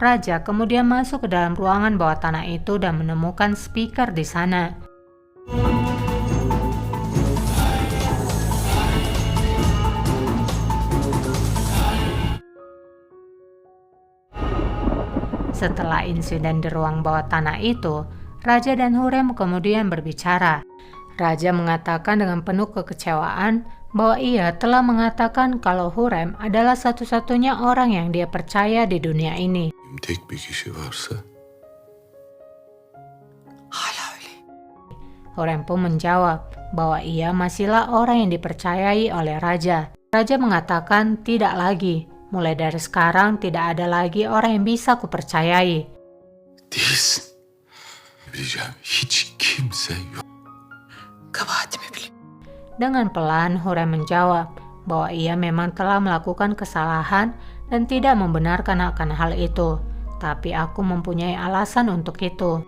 Raja kemudian masuk ke dalam ruangan bawah tanah itu dan menemukan speaker di sana. Setelah insiden di ruang bawah tanah itu, Raja dan Hurrem kemudian berbicara. Raja mengatakan dengan penuh kekecewaan bahwa ia telah mengatakan kalau Hurrem adalah satu-satunya orang yang dia percaya di dunia ini. Tek bir kişi varsa. Hala öyle. Hurrem pun menjawab bahwa ia masihlah orang yang dipercayai oleh Raja. Raja mengatakan tidak lagi. Mulai dari sekarang tidak ada lagi orang yang bisa kupercayai. Değilsin. Bileceğim hiç kimse yok. Kabahatimi bil. Dengan pelan Hurrem menjawab bahwa ia memang telah melakukan kesalahan dan tidak membenarkan akan hal itu. Tapi aku mempunyai alasan untuk itu.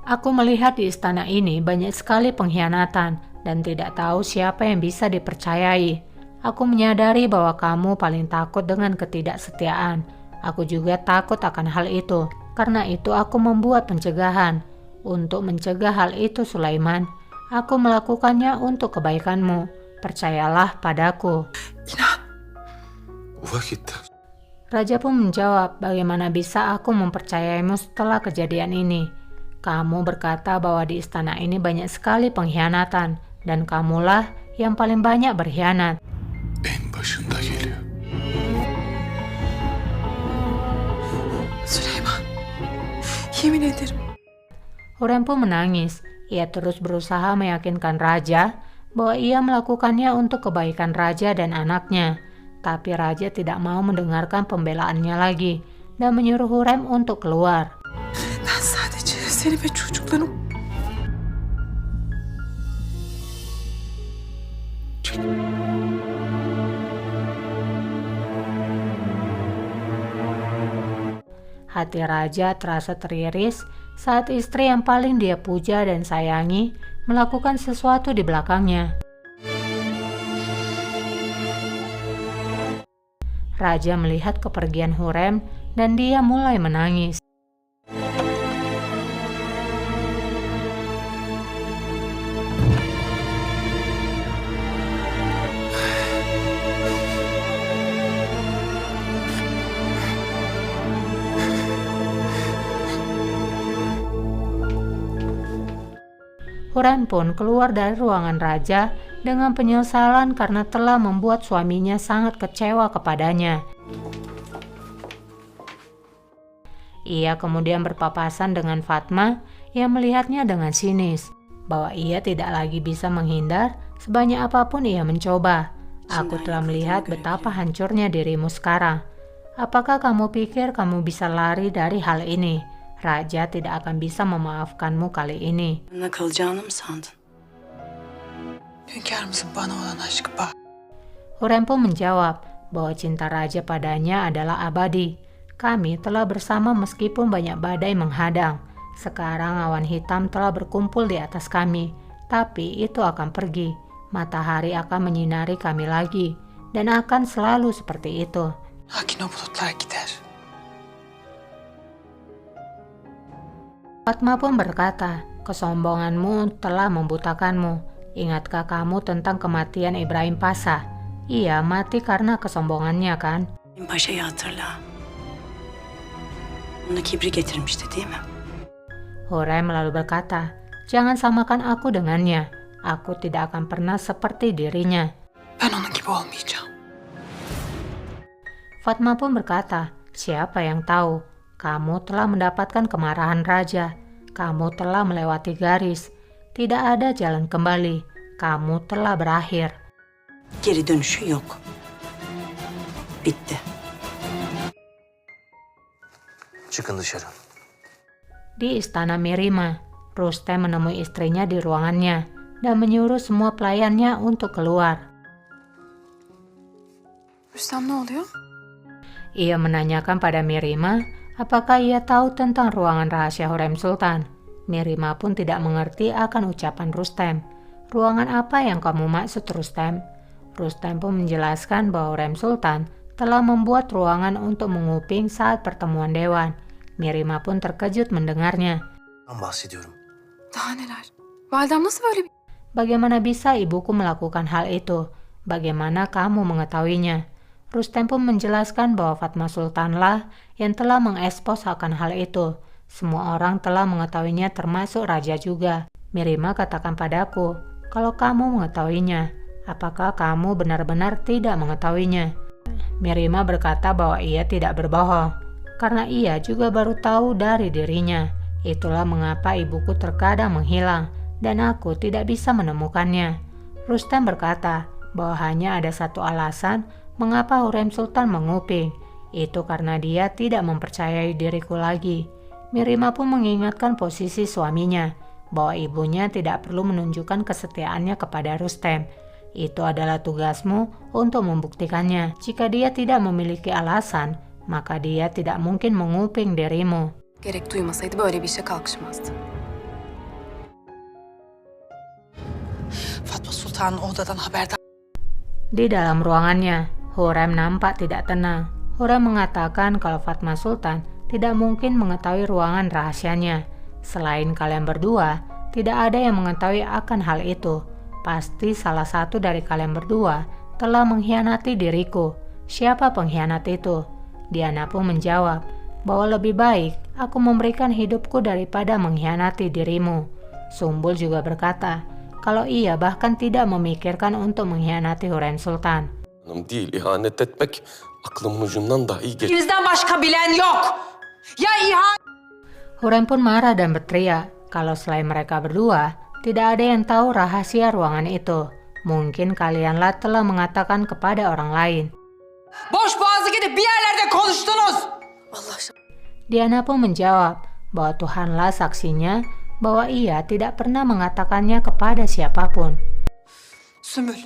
Aku melihat di istana ini banyak sekali pengkhianatan dan tidak tahu siapa yang bisa dipercayai. Aku menyadari bahwa kamu paling takut dengan ketidaksetiaan. Aku juga takut akan hal itu. Karena itu aku membuat pencegahan. Untuk mencegah hal itu Sulaiman, aku melakukannya untuk kebaikanmu. Percayalah padaku. İnan. O vakitte Raja pun menjawab, bagaimana bisa aku mempercayaimu setelah kejadian ini? Kamu berkata bahwa di istana ini banyak sekali pengkhianatan, dan kamulah yang paling banyak berkhianat. en başında geliyor. Süleyman. Yemin ederim. Hurrem pun menangis. Ia terus berusaha meyakinkan Raja bahwa ia melakukannya untuk kebaikan Raja dan anaknya. Tapi Raja tidak mau mendengarkan pembelaannya lagi dan menyuruh Hurrem untuk keluar. Ben sadece seni ve çocuklarım. Hati Raja terasa teriris saat istri yang paling dia puja dan sayangi melakukan sesuatu di belakangnya. Raja melihat kepergian Hurrem dan dia mulai menangis. Hurrem pun keluar dari ruangan Raja dengan penyesalan karena telah membuat suaminya sangat kecewa kepadanya. Ia kemudian berpapasan dengan Fatma yang melihatnya dengan sinis, bahwa ia tidak lagi bisa menghindar sebanyak apapun ia mencoba. Aku telah melihat betapa hancurnya dirimu sekarang. Apakah kamu pikir kamu bisa lari dari hal ini? Raja tidak akan bisa memaafkanmu kali ini. Yanına kalacağını mı sandın? Hünkârımızın bana olan aşkı bağ. Hurrem pun menjawab bahwa cinta Raja padanya adalah abadi. Kami telah bersama meskipun banyak badai menghadang. Sekarang awan hitam telah berkumpul di atas kami, tapi itu akan pergi. Matahari akan menyinari kami lagi, dan akan selalu seperti itu. Lakin o bulutlar gider. Fatma pun berkata, kesombonganmu telah membutakanmu. Ingatkah kamu tentang kematian Ibrahim Pasha? Ia mati karena kesombongannya kan? Paşa'yı hatırla. Ona kibri getirmişti değil mi? Hurrem lalu berkata, jangan samakan aku dengannya. Aku tidak akan pernah seperti dirinya. Ben onun gibi olmayacağım. Fatma pun berkata, siapa yang tahu? Kamu telah mendapatkan kemarahan Raja. Kamu telah melewati garis. Tidak ada jalan kembali. Kamu telah berakhir. Geri dönüşü yok. Bitti. Çıkın dışarı. Di istana Mirima, Rustem menemui istrinya di ruangannya dan menyuruh semua pelayannya untuk keluar. Rüstem ne oluyor? Ia menanyakan pada Mirima apakah ia tahu tentang ruangan rahasia Hurrem Sultan. Mirima pun tidak mengerti akan ucapan Rustem. Ruangan apa yang kamu maksud Rustem? Rustem pun menjelaskan bahwa Hurrem Sultan telah membuat ruangan untuk menguping saat pertemuan dewan. Mirima pun terkejut mendengarnya. Bahsediyorum. Daha neler? Validem nasıl böyle bir... Bagaimana bisa ibuku melakukan hal itu? Bagaimana kamu mengetahuinya? Rustem pun menjelaskan bahwa Fatma Sultanlah yang telah mengekspos akan hal itu. Semua orang telah mengetahuinya termasuk raja juga. Mirima katakan padaku, kalau kamu mengetahuinya, apakah kamu benar-benar tidak mengetahuinya? Mirima berkata bahwa ia tidak berbohong, karena ia juga baru tahu dari dirinya. Itulah mengapa ibuku terkadang menghilang, dan aku tidak bisa menemukannya. Rustem berkata bahwa hanya ada satu alasan mengapa Hurrem Sultan menguping. Itu karena dia tidak mempercayai diriku lagi. Mirima pun mengingatkan posisi suaminya, bahwa ibunya tidak perlu menunjukkan kesetiaannya kepada Rustem. Itu adalah tugasmu untuk membuktikannya. Jika dia tidak memiliki alasan, maka dia tidak mungkin menguping dirimu. Gerek duymasaydı böyle bir işe kalkışmazdı. Fatma Sultan odadan haberdar. Di dalam ruangannya, Hurrem nampak tidak tenang. Hurrem mengatakan kalau Fatma Sultan tidak mungkin mengetahui ruangan rahasianya. Selain kalian berdua, tidak ada yang mengetahui akan hal itu. Pasti salah satu dari kalian berdua telah mengkhianati diriku. Siapa pengkhianat itu? Diana pun menjawab bahwa lebih baik aku memberikan hidupku daripada mengkhianati dirimu. Sumbul juga berkata kalau ia bahkan tidak memikirkan untuk mengkhianati Hurrem Sultan. Hanım değil, ihanet etmek aklımın ucundan dahi geç. İkinizden başka bilen yok. Ya ihanet... Hurrem pun marah dan berteriak kalau selain mereka berdua, tidak ada yang tahu rahasia ruangan itu. Mungkin kalianlah telah mengatakan kepada orang lain. Boş boğazı gidip bir yerlerde konuştunuz. Allah aşkına. Diana pun menjawab bahwa Tuhanlah saksinya bahwa ia tidak pernah mengatakannya kepada siapapun. Sümbül.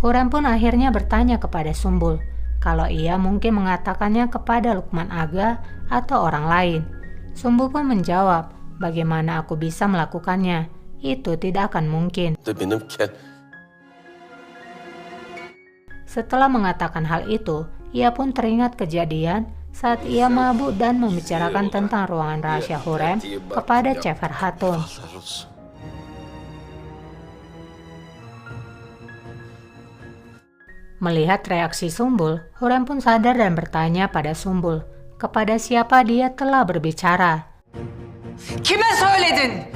Hurrem pun akhirnya bertanya kepada Sumbul kalau ia mungkin mengatakannya kepada Lukman Aga atau orang lain. Sumbul pun menjawab, bagaimana aku bisa melakukannya? Itu tidak akan mungkin. Setelah mengatakan hal itu, ia pun teringat kejadian saat ia mabuk dan membicarakan tentang ruangan rahasia Hurrem kepada Cefer Hatun. Melihat reaksi Sumbul, Hurrem pun sadar dan bertanya pada Sumbul, kepada siapa dia telah berbicara. Kime söyledin?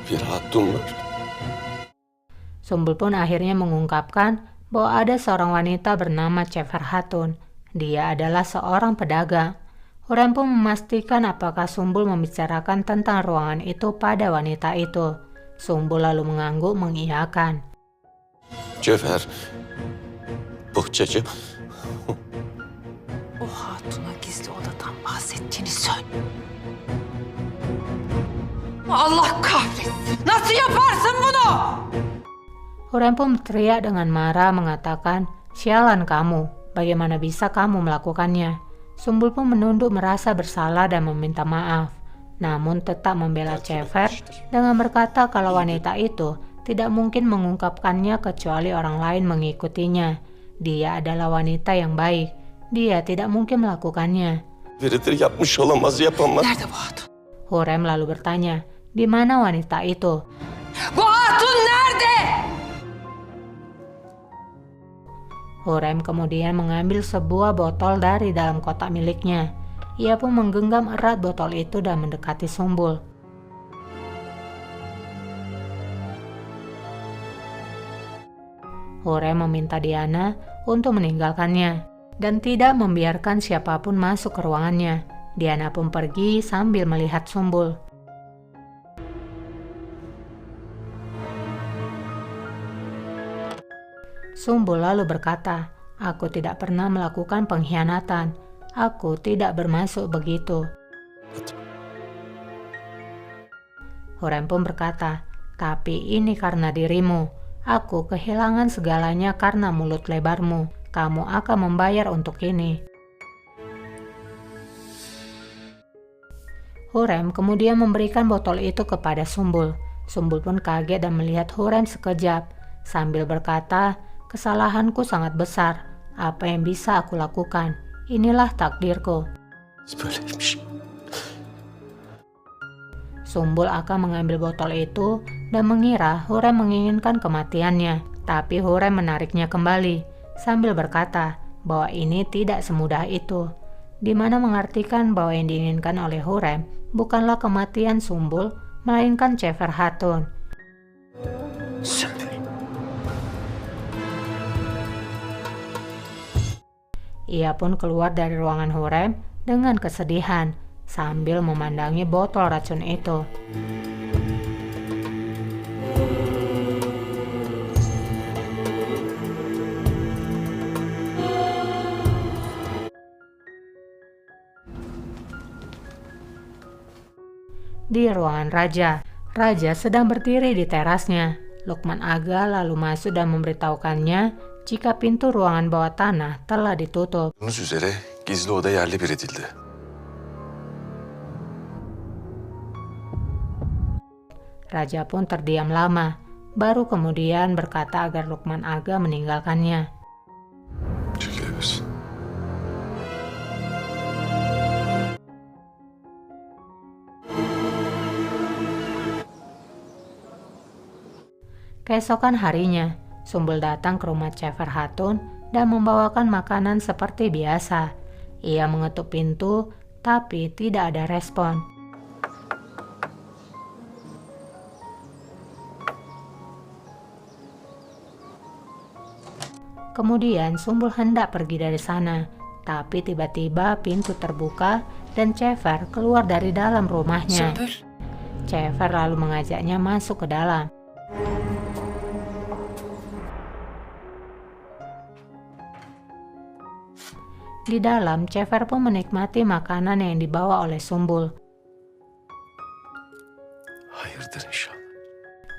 Bir hatun var. Sumbul pun akhirnya mengungkapkan bahwa ada seorang wanita bernama Cefer Hatun. Dia adalah seorang pedagang. Hurrem pun memastikan apakah Sumbul membicarakan tentang ruangan itu pada wanita itu. Sumbul lalu mengangguk mengiyakan. Cevher, bohçacı. O hatuna gizli odadan bahsettiğini söyle. Allah kahretsin. Nasıl yaparsın bunu? Hurrem pun teriak dengan marah mengatakan, sialan kamu, bagaimana bisa kamu melakukannya? Sumbul pun menunduk merasa bersalah dan meminta maaf. Namun tetap membela Cefer dengan berkata kalau wanita itu tidak mungkin mengungkapkannya kecuali orang lain mengikutinya. Dia adalah wanita yang baik. Dia tidak mungkin melakukannya. Biridir yapmış olamaz, yapamaz. Nerede bu hatun? Hurrem lalu bertanya, di mana wanita itu? Bu hatun nerede? Hurrem kemudian mengambil sebuah botol dari dalam kotak miliknya. Ia pun menggenggam erat botol itu dan mendekati Sumbul. Hurrem meminta Diana untuk meninggalkannya dan tidak membiarkan siapapun masuk ke ruangannya. Diana pun pergi sambil melihat Sumbul. Sumbul lalu berkata, aku tidak pernah melakukan pengkhianatan. Aku tidak bermaksud begitu. Hurrem pun berkata, tapi ini karena dirimu. Aku kehilangan segalanya karena mulut lebarmu. Kamu akan membayar untuk ini. Hurrem kemudian memberikan botol itu kepada Sumbul. Sumbul pun kaget dan melihat Hurrem sekejap, sambil berkata, kesalahanku sangat besar. Apa yang bisa aku lakukan? Inilah takdirku. Böyleymiş. Sumbul akan mengambil botol itu dan mengira Hurrem menginginkan kematiannya. Tapi Hurrem menariknya kembali sambil berkata bahwa ini tidak semudah itu. Di mana mengartikan bahwa yang diinginkan oleh Hurrem bukanlah kematian Sumbul, melainkan Cefer Hatun. Sümbül. Ia pun keluar dari ruangan Hurrem dengan kesedihan sambil memandangi botol racun itu. Di ruangan Raja sedang berdiri di terasnya. Lukman Aga lalu masuk dan memberitahukannya jika pintu ruangan bawah tanah telah ditutup. Bunun üzere gizli oda yerle bir edildi. Raja pun terdiam lama, baru kemudian berkata agar Lukman Aga meninggalkannya. Çekilebilirsin. Keesokan harinya, Sumbul datang ke rumah Cefer Hatun dan membawakan makanan seperti biasa. Ia mengetuk pintu, tapi tidak ada respon. Kemudian Sumbul hendak pergi dari sana, tapi tiba-tiba pintu terbuka dan Cefer keluar dari dalam rumahnya. Cefer lalu mengajaknya masuk ke dalam. Di dalam, Cefer pun menikmati makanan yang dibawa oleh Sumbul. Hayırdır inşallah.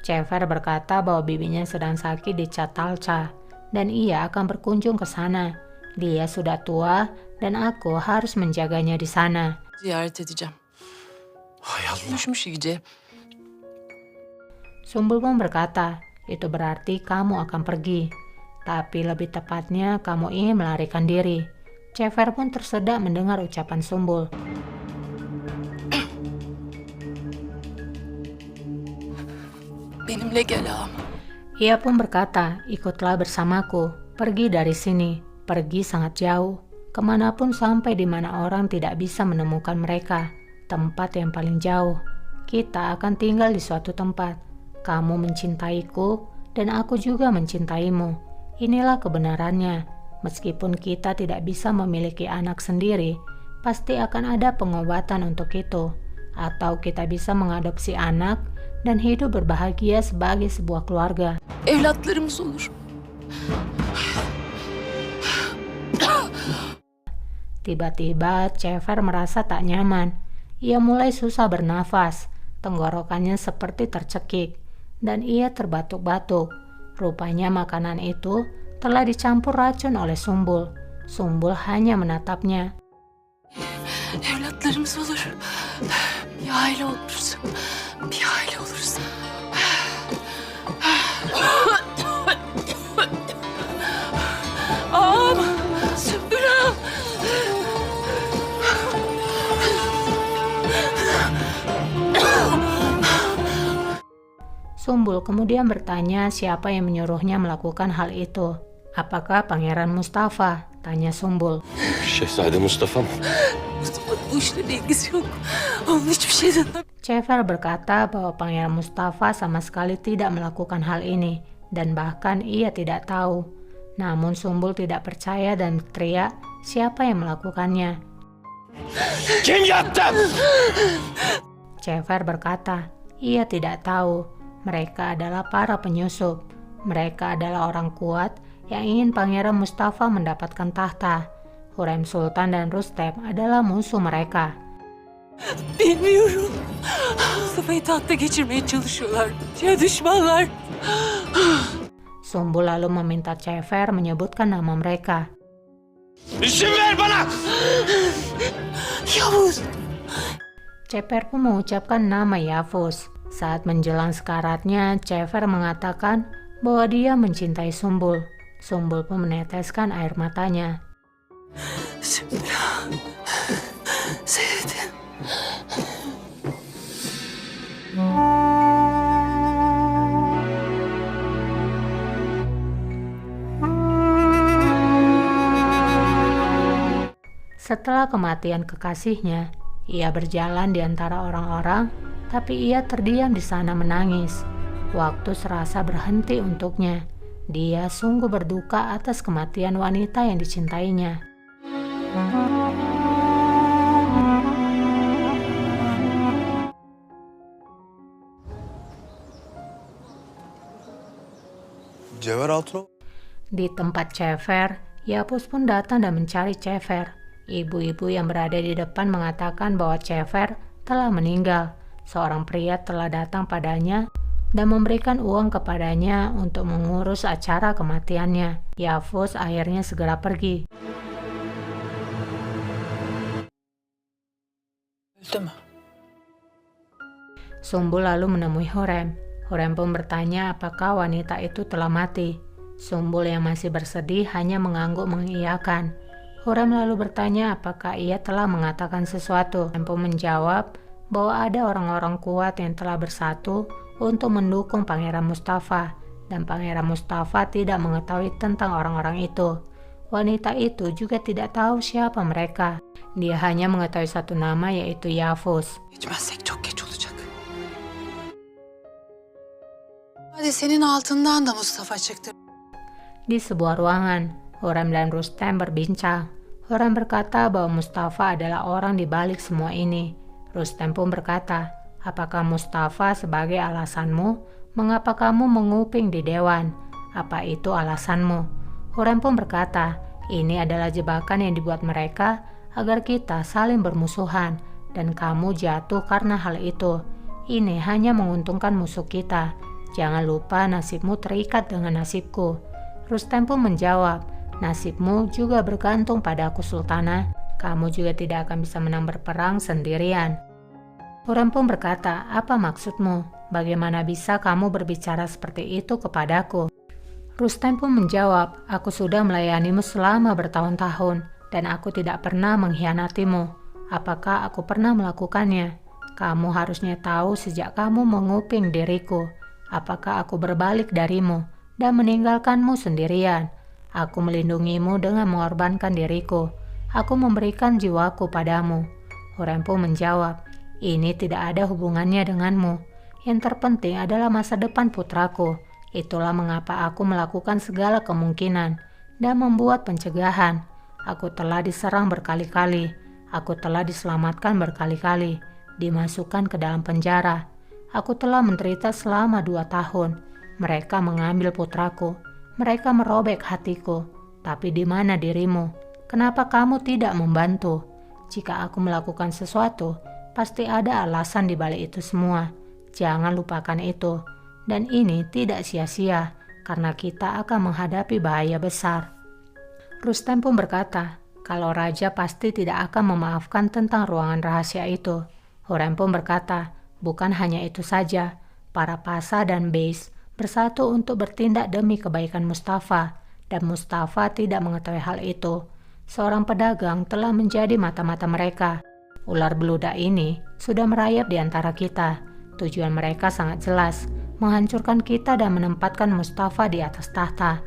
Cefer berkata bahwa bibinya sedang sakit di Çatalca dan ia akan berkunjung ke sana. Dia sudah tua dan aku harus menjaganya di sana. Ziyaret edeceğim. Hay Allah. Düşmüş iyice. Sumbul pun berkata, itu berarti kamu akan pergi. Tapi lebih tepatnya kamu ingin melarikan diri. Cefer pun tersedak mendengar ucapan Sumbul. Benimle gel ağam. Ia pun berkata, ikutlah bersamaku, pergi dari sini, pergi sangat jauh, kemanapun sampai di mana orang tidak bisa menemukan mereka, tempat yang paling jauh. Kita akan tinggal di suatu tempat. Kamu mencintaiku dan aku juga mencintaimu. Inilah kebenarannya. Meskipun kita tidak bisa memiliki anak sendiri, pasti akan ada pengobatan untuk itu. Atau kita bisa mengadopsi anak dan hidup berbahagia sebagai sebuah keluarga. Evlatlarımız olur. Tiba-tiba Cefer merasa tak nyaman. Ia mulai susah bernafas, tenggorokannya seperti tercekik, dan ia terbatuk-batuk. Rupanya makanan itu telah dicampur racun oleh Sumbul. Sumbul hanya menatapnya. Evlatlarımız olur. Bir aile oluruz. Bir aile oluruz. Ağam, Sümbül ağam. Sumbul kemudian bertanya siapa yang menyuruhnya melakukan hal itu. Apakah Pangeran Mustafa? Tanya Sumbul. Şehzade Mustafa mı? Mustafa'nın bu işlerle ilgisi yok. Onun hiçbir şeyden Cefer berkata bahwa Pangeran Mustafa sama sekali tidak melakukan hal ini dan bahkan ia tidak tahu. Namun Sumbul tidak percaya dan berteriak siapa yang melakukannya. Kim yaptı? Cefer berkata ia tidak tahu. Mereka adalah para penyusup. Mereka adalah orang kuat yang ingin Pangeran Mustafa mendapatkan tahta. Hurrem Sultan dan Rustem adalah musuh mereka. bilmiyorum. Mustafa'yı tahta geçirmeye çalışıyorlar. Ya düşmanlar. Sumbul lalu meminta Cefer menyebutkan nama mereka. İsim ver bana! Yavuz. Cefer pun mengucapkan nama Yavuz. Saat menjelang sekaratnya, Cefer mengatakan bahwa dia mencintai Sumbul. Sumbul pun meneteskan air matanya. Sümbül, sevdim. Setelah kematian kekasihnya, ia berjalan di antara orang-orang, tapi ia terdiam di sana menangis. Waktu serasa berhenti untuknya. Dia sungguh berduka atas kematian wanita yang dicintainya. Cevher Hatun. Di tempat Cefer, Yapus pun datang dan mencari Cefer. Ibu-ibu yang berada di depan mengatakan bahwa Cefer telah meninggal. Seorang pria telah datang padanya dan memberikan uang kepadanya untuk mengurus acara kematiannya. Yapus akhirnya segera pergi. Öldü mü? Sumbul lalu menemui Hurrem. Hurrem pun bertanya apakah wanita itu telah mati. Sumbul yang masih bersedih hanya mengangguk mengiyakan. Hurrem lalu bertanya apakah ia telah mengatakan sesuatu. Hurrem pun menjawab bahwa ada orang-orang kuat yang telah bersatu untuk mendukung Pangeran Mustafa, dan Pangeran Mustafa tidak mengetahui tentang orang-orang itu. Wanita itu juga tidak tahu siapa mereka. Dia hanya mengetahui satu nama, yaitu Yavuz. Geçmezsek çok geç olacak. Hadi senin altından da Mustafa çıktı. Di sebuah ruangan, Hurrem dan Rustem berbincang. Hurrem berkata bahwa Mustafa adalah orang di balik semua ini. Rustem pun berkata, apakah Mustafa sebagai alasanmu? Mengapa kamu menguping di dewan? Apa itu alasanmu? Hurrem pun berkata, ini adalah jebakan yang dibuat mereka agar kita saling bermusuhan, dan kamu jatuh karena hal itu. Ini hanya menguntungkan musuh kita. Jangan lupa nasibmu terikat dengan nasibku. Rustem pun menjawab, nasibmu juga bergantung padaku Sultana. Kamu juga tidak akan bisa menang berperang sendirian. Hurrem pun berkata, apa maksudmu? Bagaimana bisa kamu berbicara seperti itu kepadaku? Rustem pun menjawab, aku sudah melayanimu selama bertahun-tahun, dan aku tidak pernah mengkhianatimu. Apakah aku pernah melakukannya? Kamu harusnya tahu sejak kamu menguping diriku. Apakah aku berbalik darimu dan meninggalkanmu sendirian? Aku melindungimu dengan mengorbankan diriku. Aku memberikan jiwaku padamu. Hurrem pun menjawab, ini tidak ada hubungannya denganmu. Yang terpenting adalah masa depan putraku. Itulah mengapa aku melakukan segala kemungkinan dan membuat pencegahan. Aku telah diserang berkali-kali. Aku telah diselamatkan berkali-kali, dimasukkan ke dalam penjara. Aku telah menderita selama 2 tahun. Mereka mengambil putraku. Mereka merobek hatiku. Tapi di mana dirimu? Kenapa kamu tidak membantu? Jika aku melakukan sesuatu, pasti ada alasan di balik itu semua. Jangan lupakan itu. Dan ini tidak sia-sia, karena kita akan menghadapi bahaya besar. Rustem pun berkata, kalau raja pasti tidak akan memaafkan tentang ruangan rahasia itu. Hurrem pun berkata, bukan hanya itu saja, para Pasa dan Beis bersatu untuk bertindak demi kebaikan Mustafa, dan Mustafa tidak mengetahui hal itu. Seorang pedagang telah menjadi mata-mata mereka. Ular beludak ini sudah merayap di antara kita. Tujuan mereka sangat jelas, menghancurkan kita dan menempatkan Mustafa di atas tahta.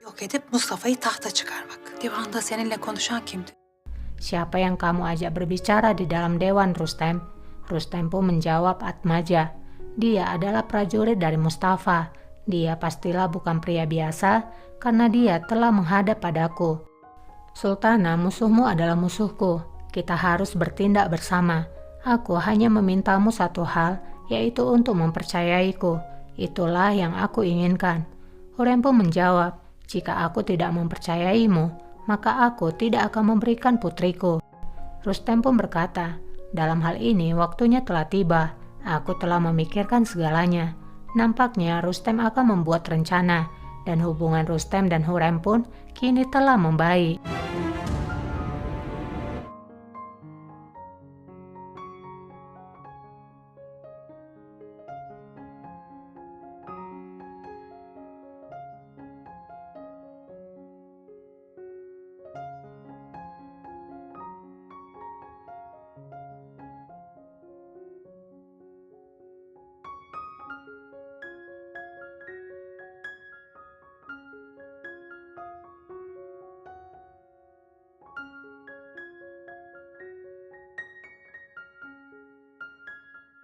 Yok edip Mustafa'yı tahta çıkarmak. Divanda seninle konuşan kimdi? Siapa yang kamu ajak berbicara di dalam dewan, Rustem? Rustem pun menjawab Atmaja. Dia adalah prajurit dari Mustafa. Dia pastilah bukan pria biasa karena dia telah menghadap padaku. Sultana, musuhmu adalah musuhku. Kita harus bertindak bersama. Aku hanya memintamu satu hal, yaitu untuk mempercayaiku. Itulah yang aku inginkan. Hurrem pun menjawab, jika aku tidak mempercayaimu, maka aku tidak akan memberikan putriku. Rustem pun berkata, dalam hal ini waktunya telah tiba. Aku telah memikirkan segalanya. Nampaknya Rustem akan membuat rencana, dan hubungan Rustem dan Hurrem pun kini telah membaik.